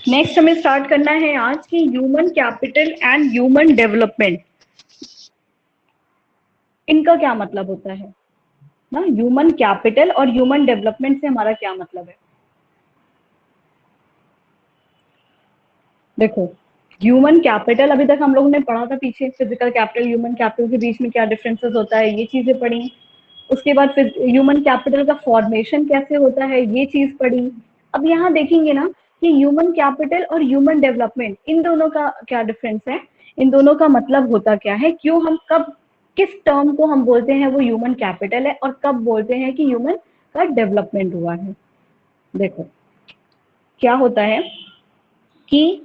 Next हमें start करना है आज की human capital and human development. इनका क्या मतलब होता है ना, ह्यूमन कैपिटल और ह्यूमन डेवलपमेंट से हमारा क्या मतलब है। देखो, ह्यूमन कैपिटल अभी तक हम लोगों ने पढ़ा था पीछे, फिजिकल कैपिटल ह्यूमन कैपिटल के बीच में क्या डिफरेंसेस होता है, ये चीजें पढ़ी। उसके बाद फिर ह्यूमन कैपिटल का फॉर्मेशन कैसे होता है, ये चीज पढ़ी। अब यहाँ देखेंगे ना कि ह्यूमन कैपिटल और ह्यूमन डेवलपमेंट, इन दोनों का क्या डिफरेंस है, इन दोनों का मतलब होता क्या है, क्यों हम कब किस टर्म को हम बोलते हैं वो ह्यूमन कैपिटल है और कब बोलते हैं कि ह्यूमन का डेवलपमेंट हुआ है। देखो क्या होता है कि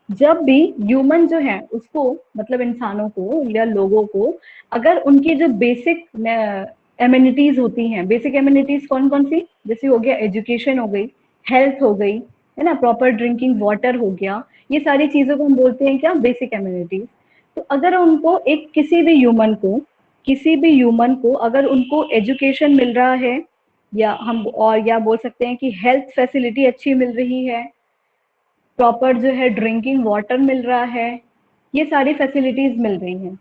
जब भी ह्यूमन जो है उसको, मतलब इंसानों को या लोगों को, अगर उनकी जो बेसिक एमिनिटीज होती हैं, बेसिक एमिनिटीज कौन कौन सी, जैसे हो गया एजुकेशन हो गई, हेल्थ हो गई, है ना, प्रॉपर ड्रिंकिंग वाटर हो गया, ये सारी चीजों को हम बोलते हैं क्या, बेसिक एमिनिटीज। तो अगर उनको एक किसी भी ह्यूमन को अगर उनको एजुकेशन मिल रहा है, या हम और या बोल सकते हैं कि हेल्थ फैसिलिटी अच्छी मिल रही है, प्रॉपर जो है ड्रिंकिंग वाटर मिल रहा है, ये सारी फैसिलिटीज मिल रही हैं,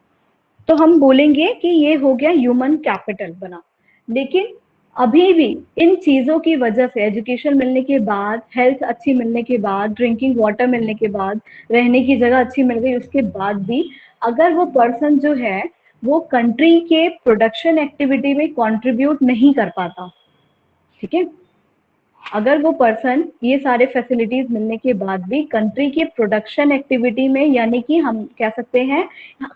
तो हम बोलेंगे कि ये हो गया ह्यूमन कैपिटल बना। लेकिन अभी भी इन चीजों की वजह से, एजुकेशन मिलने के बाद, हेल्थ अच्छी मिलने के बाद, ड्रिंकिंग वाटर मिलने के बाद, रहने की जगह अच्छी मिल गई, उसके बाद भी अगर वो पर्सन जो है वो कंट्री के प्रोडक्शन एक्टिविटी में कंट्रीब्यूट नहीं कर पाता, ठीक है, अगर वो पर्सन ये सारे फैसिलिटीज मिलने के बाद भी कंट्री के प्रोडक्शन एक्टिविटी में, यानी कि हम कह सकते हैं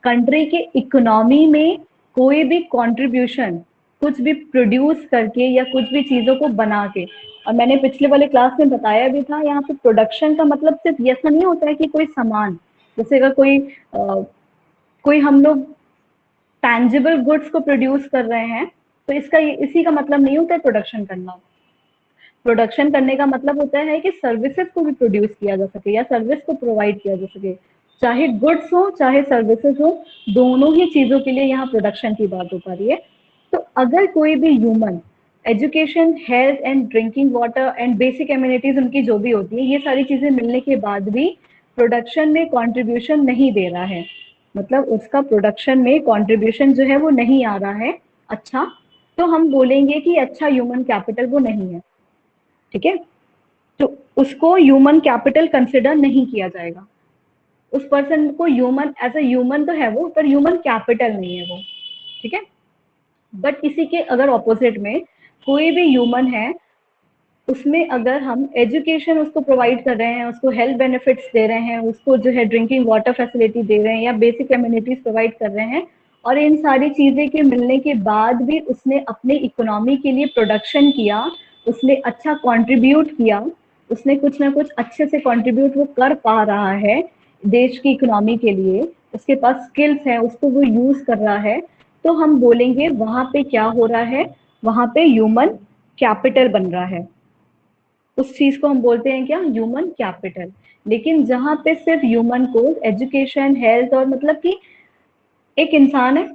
कंट्री के इकोनॉमी में कोई भी कंट्रीब्यूशन, कुछ भी प्रोड्यूस करके या कुछ भी चीजों को बना के, और मैंने पिछले वाले क्लास में बताया भी था, यहाँ पे प्रोडक्शन का मतलब सिर्फ ऐसा नहीं होता है कि कोई सामान, जैसे अगर कोई हम लोग टैंजिबल गुड्स को प्रोड्यूस कर रहे हैं, तो इसका इसी का मतलब नहीं होता है प्रोडक्शन करना। प्रोडक्शन करने का मतलब होता है कि सर्विसेज को भी प्रोड्यूस किया जा सके या सर्विस को प्रोवाइड किया जा सके, चाहे गुड्स हो चाहे सर्विसेज हो, दोनों ही चीजों के लिए यहाँ प्रोडक्शन की बात हो पा रही है। तो अगर कोई भी human education, health and drinking water and basic amenities उनकी जो भी होती है, ये सारी चीजें मिलने के बाद भी प्रोडक्शन में कंट्रीब्यूशन नहीं दे रहा है, मतलब उसका प्रोडक्शन में कंट्रीब्यूशन जो है वो नहीं आ रहा है अच्छा, तो हम बोलेंगे कि अच्छा ह्यूमन कैपिटल वो नहीं है, ठीक है। तो उसको ह्यूमन कैपिटल कंसिडर नहीं किया जाएगा, उस पर्सन को ह्यूमन, एज अ ह्यूमन तो है वो, पर ह्यूमन कैपिटल नहीं है वो, ठीक है। बट इसी के अगर ऑपोजिट में कोई भी ह्यूमन है, उसमें अगर हम एजुकेशन उसको प्रोवाइड कर रहे हैं, उसको हेल्थ बेनिफिट्स दे रहे हैं, उसको जो है ड्रिंकिंग वाटर फैसिलिटी दे रहे हैं या बेसिक एम्यूनिटीज प्रोवाइड कर रहे हैं, और इन सारी चीजें के मिलने के बाद भी उसने अपने इकोनॉमी के लिए प्रोडक्शन किया, उसने अच्छा कंट्रीब्यूट किया, उसने कुछ ना कुछ अच्छे से कंट्रीब्यूट वो कर पा रहा है देश की इकोनॉमी के लिए, उसके पास स्किल्स है, उसको वो यूज कर रहा है, तो हम बोलेंगे वहां पे क्या हो रहा है, वहां पे ह्यूमन कैपिटल बन रहा है, उस चीज को हम बोलते हैं क्या, ह्यूमन कैपिटल। लेकिन जहां पे सिर्फ ह्यूमन को एजुकेशन, हेल्थ और मतलब कि एक इंसान है,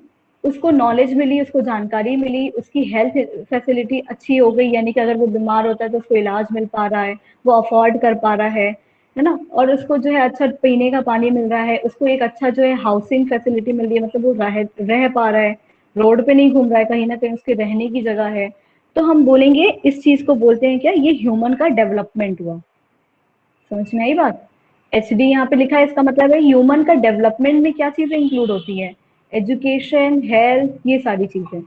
उसको नॉलेज मिली, उसको जानकारी मिली, उसकी हेल्थ फैसिलिटी अच्छी हो गई, यानी कि अगर वो बीमार होता है तो उसको इलाज मिल पा रहा है, वो अफोर्ड कर पा रहा है ना, और उसको जो है अच्छा पीने का पानी मिल रहा है, उसको एक अच्छा जो है हाउसिंग फैसिलिटी मिल रही है, मतलब वो रह पा रहा है, रोड पे नहीं घूम रहा है, कहीं ना कहीं उसके रहने की जगह है, तो हम बोलेंगे इस चीज को बोलते हैं क्या, ये ह्यूमन का डेवलपमेंट हुआ। समझ में आई बात। एच डी यहाँ पे लिखा है, इसका मतलब है ह्यूमन का डेवलपमेंट में क्या चीजें इंक्लूड होती है, एजुकेशन, हेल्थ, ये सारी चीजें।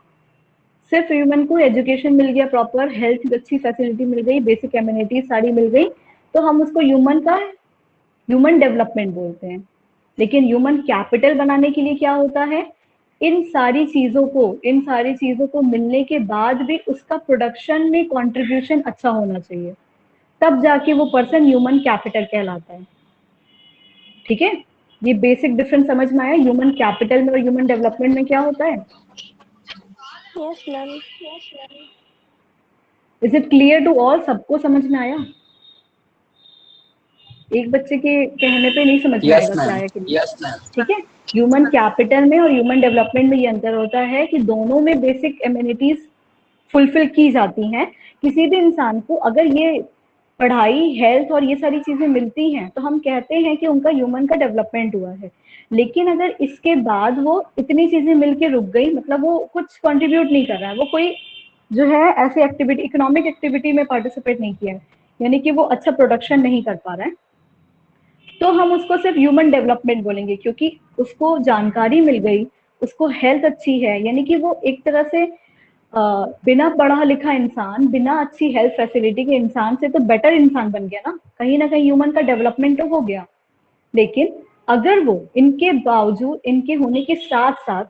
सिर्फ ह्यूमन को एजुकेशन मिल गया, प्रॉपर हेल्थ अच्छी फैसिलिटी मिल गई, बेसिक एम्यूनिटीज सारी मिल गई, तो हम उसको ह्यूमन डेवलपमेंट बोलते हैं। लेकिन ह्यूमन कैपिटल बनाने के लिए क्या होता है, इन सारी चीजों को मिलने के बाद भी उसका प्रोडक्शन में कंट्रीब्यूशन अच्छा होना चाहिए, तब जाके वो पर्सन ह्यूमन कैपिटल कहलाता है, ठीक है। ये बेसिक डिफरेंस समझ में आया, ह्यूमन कैपिटल में और ह्यूमन डेवलपमेंट में क्या होता है। Yes ma'am. Is it clear to all, सबको समझ में आया। एक बच्चे के कहने पे नहीं समझ में यस आएगा क्या मैम, आया कि नहीं, यस मैम। ठीक है। ह्यूमन कैपिटल में और ह्यूमन डेवलपमेंट में ये अंतर होता है कि दोनों में बेसिक एम्यूनिटीज फुलफिल की जाती हैं। किसी भी इंसान को अगर ये पढ़ाई, हेल्थ और ये सारी चीजें मिलती हैं तो हम कहते हैं कि उनका ह्यूमन का डेवलपमेंट हुआ है। लेकिन अगर इसके बाद वो इतनी चीजें मिलके रुक गई, मतलब वो कुछ कंट्रीब्यूट नहीं कर रहा है, वो कोई जो है ऐसी एक्टिविटी, इकोनॉमिक एक्टिविटी में पार्टिसिपेट नहीं किया है, यानी कि वो अच्छा प्रोडक्शन नहीं कर पा रहा है, तो हम उसको सिर्फ ह्यूमन डेवलपमेंट बोलेंगे, क्योंकि उसको जानकारी मिल गई, उसको हेल्थ अच्छी है, यानी कि वो एक तरह से बिना पढ़ा लिखा इंसान, बिना अच्छी हेल्थ फैसिलिटी के इंसान से तो बेटर इंसान बन गया ना कहीं ह्यूमन का डेवलपमेंट तो हो गया। लेकिन अगर वो इनके बावजूद, इनके होने के साथ साथ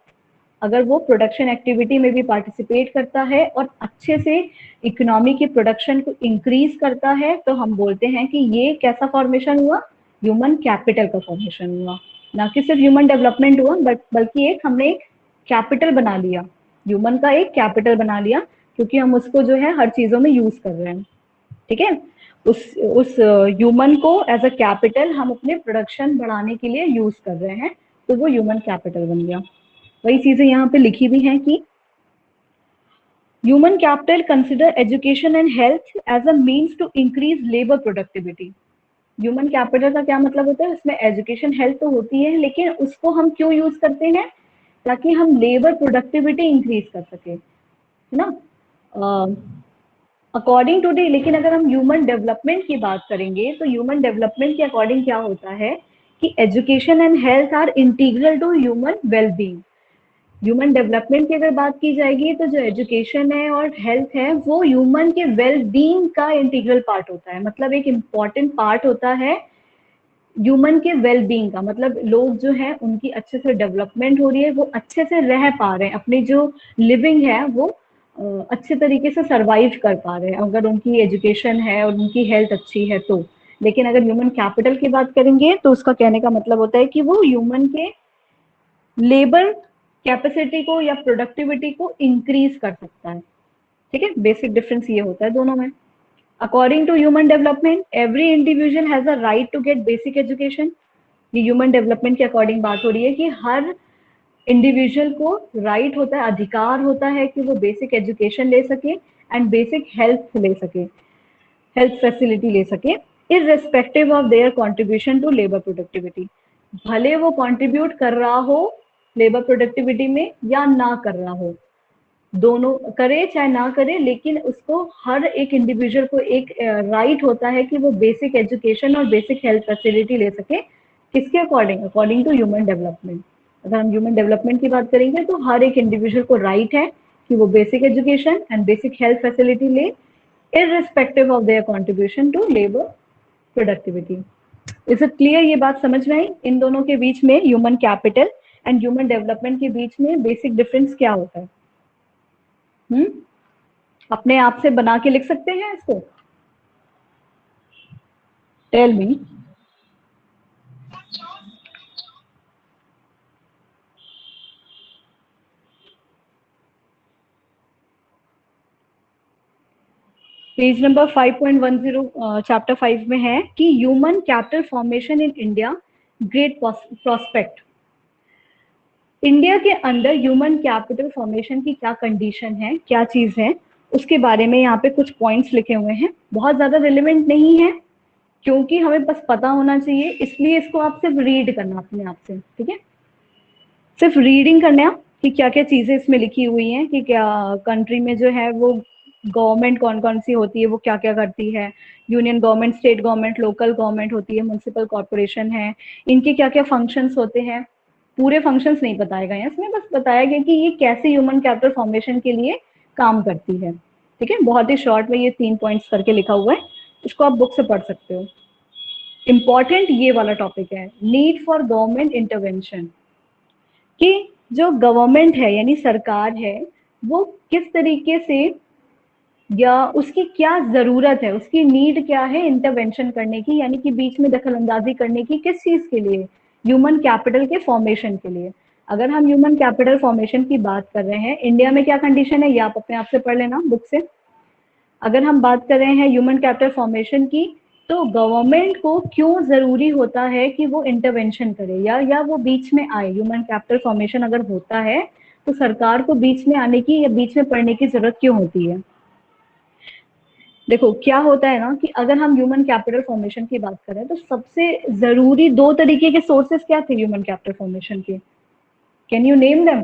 अगर वो प्रोडक्शन एक्टिविटी में भी पार्टिसिपेट करता है और अच्छे से इकोनॉमी की प्रोडक्शन को इंक्रीज करता है, तो हम बोलते हैं कि ये कैसा फॉर्मेशन हुआ, ह्यूमन कैपिटल का फॉर्मेशन हुआ। ना कि सिर्फ ह्यूमन डेवलपमेंट हुआ, बट बल्कि एक हमने एक कैपिटल बना लिया, ह्यूमन का एक कैपिटल बना लिया, क्योंकि हम उसको जो है हर चीजों में यूज कर रहे हैं। ठीक है, उस ह्यूमन को एज अ कैपिटल हम अपने प्रोडक्शन बढ़ाने के लिए यूज कर रहे हैं, तो वो ह्यूमन कैपिटल बन गया। वही चीजें यहाँ पे लिखी भी हैं कि human capital consider education and health as a means to increase labour productivity. Human capital का क्या मतलब होता है, उसमें एजुकेशन हेल्थ तो होती है, लेकिन उसको हम क्यों यूज करते हैं, ताकि हम लेबर प्रोडक्टिविटी इंक्रीज कर सके, है ना। अकॉर्डिंग टू डे, लेकिन अगर हम ह्यूमन डेवलपमेंट की बात करेंगे तो ह्यूमन डेवलपमेंट के अकॉर्डिंग क्या होता है कि education and health are integral to human wellbeing. Human development की अगर बात की जाएगी तो जो एजुकेशन है और हेल्थ है वो ह्यूमन के वेल बींग का इंटीग्रल पार्ट होता है, मतलब एक इम्पॉर्टेंट पार्ट होता है ह्यूमन के वेल बींग का। मतलब लोग जो है उनकी अच्छे से डेवलपमेंट हो रही है, वो अच्छे से रह पा रहे हैं, अपनी जो लिविंग है वो अच्छे तरीके से सरवाइव कर पा रहे हैं, अगर उनकी एजुकेशन है और उनकी हेल्थ अच्छी है तो। लेकिन अगर ह्यूमन कैपिटल की बात करेंगे तो उसका कहने का मतलब होता है कि वो ह्यूमन के लेबर कैपेसिटी को या प्रोडक्टिविटी को इंक्रीज कर सकता है। ठीक है, बेसिक डिफरेंस ये होता है दोनों में। According to human development every individual has a right to get basic education. ये ह्यूमन डेवलपमेंट के अकॉर्डिंग बात हो रही है कि हर इंडिविजुअल को राइट होता है, अधिकार होता है कि वो बेसिक एजुकेशन ले सके एंड बेसिक हेल्थ ले सके, हेल्थ फैसिलिटी ले सके, irrespective of their contribution to labour productivity. भले वो कंट्रीब्यूट कर रहा हो लेबर प्रोडक्टिविटी में या ना कर रहा हो, दोनों करे चाहे ना करे, लेकिन उसको हर एक इंडिविजुअल को एक राइट होता है कि वो बेसिक एजुकेशन और बेसिक हेल्थ फैसिलिटी ले सके। किसके according, according to human development. अगर हम ह्यूमन डेवलपमेंट की बात करेंगे तो हर एक इंडिविजुअल को राइट है कि वो basic education and basic health facility ले, irrespective of their contribution to labor productivity. Is it clear, ये बात समझ में आई इन दोनों के बीच में, human capital and human development के बीच में बेसिक डिफरेंस क्या होता है। अपने आप से बना के लिख सकते हैं इसको, tell me. Page number 5.10 chapter 5 में है कि human capital formation in India great prospect. India के अंदर ह्यूमन कैपिटल फॉर्मेशन की क्या कंडीशन है, क्या चीज है, उसके बारे में यहाँ पे कुछ पॉइंट्स लिखे हुए हैं। बहुत ज्यादा रिलेवेंट नहीं है, क्योंकि हमें बस पता होना चाहिए, इसलिए इसको आप सिर्फ रीड करना अपने आप से। ठीक है, सिर्फ रीडिंग करना कि क्या क्या चीजें इसमें लिखी हुई हैं, कि क्या कंट्री में जो है वो गवर्नमेंट कौन कौन सी होती है, वो क्या क्या करती है, union government, state government, local government होती है, म्यूनसिपल कॉर्पोरेशन है, इनके क्या क्या फंक्शंस होते हैं। पूरे फंक्शंस नहीं बताए गए हैं इसमें, बस बताया गया कि ये कैसे ह्यूमन कैपिटल फॉर्मेशन के लिए काम करती है। ठीक है, बहुत ही शॉर्ट में ये 3 पॉइंट्स करके लिखा हुआ है, इसको आप बुक से पढ़ सकते हो। इंपॉर्टेंट ये वाला टॉपिक है, नीड फॉर गवर्नमेंट इंटरवेंशन, कि जो गवर्नमेंट है यानी सरकार है वो किस तरीके से, या उसकी क्या जरूरत है, उसकी नीड क्या है इंटरवेंशन करने की, यानी कि बीच में दखल अंदाजी करने की, किस चीज के लिए, ह्यूमन कैपिटल के फॉर्मेशन के लिए। अगर हम ह्यूमन कैपिटल फॉर्मेशन की बात कर रहे हैं, इंडिया में क्या कंडीशन है ये आप अपने आप से पढ़ लेना बुक से। अगर हम बात कर रहे हैं ह्यूमन कैपिटल फॉर्मेशन की, तो गवर्नमेंट को क्यों जरूरी होता है कि वो इंटरवेंशन करे, या वो बीच में आए। ह्यूमन कैपिटल फॉर्मेशन अगर होता है तो सरकार को बीच में आने की या बीच में पड़ने की जरूरत क्यों होती है। देखो क्या होता है ना कि अगर हम ह्यूमन कैपिटल फॉर्मेशन की बात करें तो सबसे जरूरी दो तरीके के सोर्सेस क्या थे ह्यूमन कैपिटल फॉर्मेशन के? Can you name them?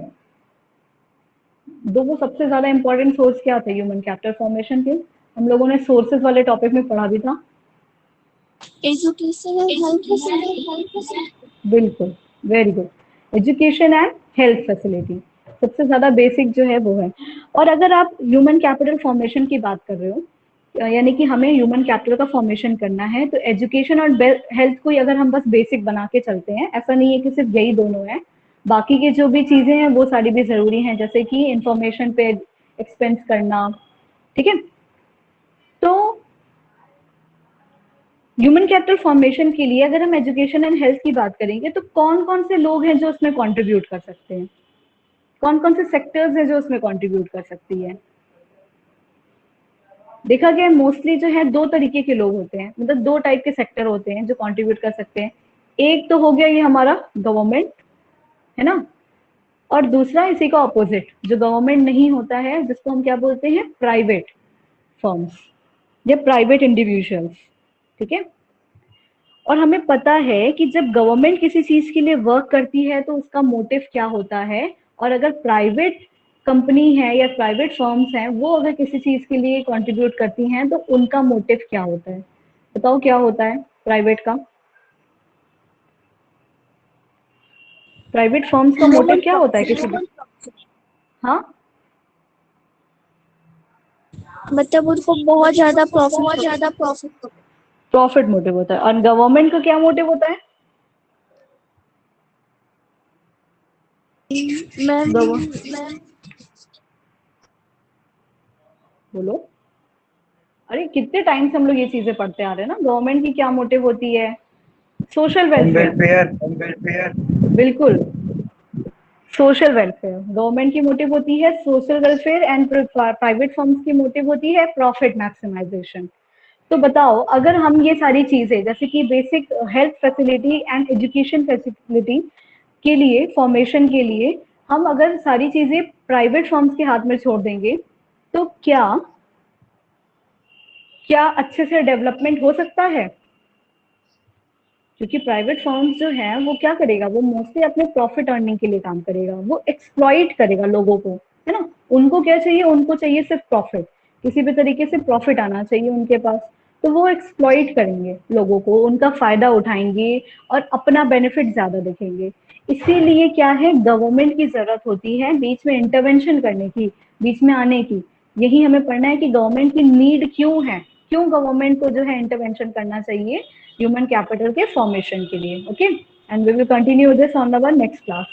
दो वो सबसे ज्यादा इंपॉर्टेंट सोर्स क्या थे ह्यूमन कैपिटल फॉर्मेशन के? हम लोगों ने सोर्सेस वाले टॉपिक में पढ़ा भी था। Education and health facility. बिल्कुल, very good. Education and health facility सबसे ज्यादा बेसिक जो है वो है। और अगर आप ह्यूमन कैपिटल फॉर्मेशन की बात कर रहे हो, यानी कि हमें ह्यूमन कैपिटल का फॉर्मेशन करना है, तो एजुकेशन और हेल्थ को अगर हम बस बेसिक बना के चलते हैं, ऐसा नहीं है कि सिर्फ यही दोनों है, बाकी की जो भी चीजें हैं वो सारी भी जरूरी हैं, जैसे कि इंफॉर्मेशन पे एक्सपेंस करना। ठीक है, तो ह्यूमन कैपिटल फॉर्मेशन के लिए अगर हम एजुकेशन एंड हेल्थ की बात करेंगे तो कौन कौन से लोग हैं जो उसमें कंट्रीब्यूट कर सकते हैं? कौन कौन से सेक्टर्स हैं जो उसमें कंट्रीब्यूट कर सकती है? देखा गया मोस्टली जो है दो तरीके के लोग होते हैं, मतलब दो टाइप के सेक्टर होते हैं जो कंट्रीब्यूट कर सकते हैं। एक तो हो गया ये हमारा गवर्नमेंट, है ना, और दूसरा इसी का ऑपोजिट जो गवर्नमेंट नहीं होता है, जिसको हम क्या बोलते हैं, प्राइवेट फर्म्स या प्राइवेट इंडिविजुअल्स। ठीक है, और हमें पता है कि जब गवर्नमेंट किसी चीज के लिए वर्क करती है तो उसका मोटिव क्या होता है, और अगर प्राइवेट कंपनी है या प्राइवेट फर्म्स हैं वो अगर किसी चीज के लिए कंट्रीब्यूट करती हैं तो उनका मोटिव क्या होता है? बताओ क्या होता है प्राइवेट का? प्राइवेट फर्म्स का मोटिव क्या होता है किसी भी? हाँ, मतलब उनको बहुत ज्यादा प्रॉफिट। प्रॉफिट मोटिव होता है। और गवर्नमेंट का क्या मोटिव होता है? मैम मैम बोलो। अरे कितने टाइम से हम लोग ये चीजें पढ़ते आ रहे हैं ना, गवर्नमेंट की क्या मोटिव होती है? Social welfare. वेलफेयर। बिल्कुल, सोशल वेलफेयर। गवर्नमेंट की मोटिव होती है social welfare and private firms की मोटिव होती है प्रॉफिट मैक्सिमाइजेशन। तो बताओ, अगर हम ये सारी चीजें जैसे कि basic health facility and education facility के लिए, फॉर्मेशन के लिए, हम अगर सारी चीजें प्राइवेट फर्म्स के हाथ में छोड़ देंगे तो क्या क्या अच्छे से डेवलपमेंट हो सकता है? क्योंकि प्राइवेट फर्म्स जो है वो क्या करेगा, वो मोस्टली अपने प्रॉफिट अर्निंग के लिए काम करेगा, वो एक्सप्लॉइट करेगा लोगों को, है ना। उनको क्या चाहिए, उनको चाहिए सिर्फ प्रॉफिट, किसी भी तरीके से प्रॉफिट आना चाहिए उनके पास। तो वो एक्सप्लॉइट करेंगे लोगों को, उनका फायदा उठाएंगे और अपना बेनिफिट ज्यादा देखेंगे। इसीलिए क्या है, गवर्नमेंट की जरूरत होती है बीच में इंटरवेंशन करने की, बीच में आने की। यही हमें पढ़ना है कि गवर्नमेंट की नीड क्यों है, क्यों गवर्नमेंट को जो है इंटरवेंशन करना चाहिए ह्यूमन कैपिटल के फॉर्मेशन के लिए। Okay, and we will continue this on our next class.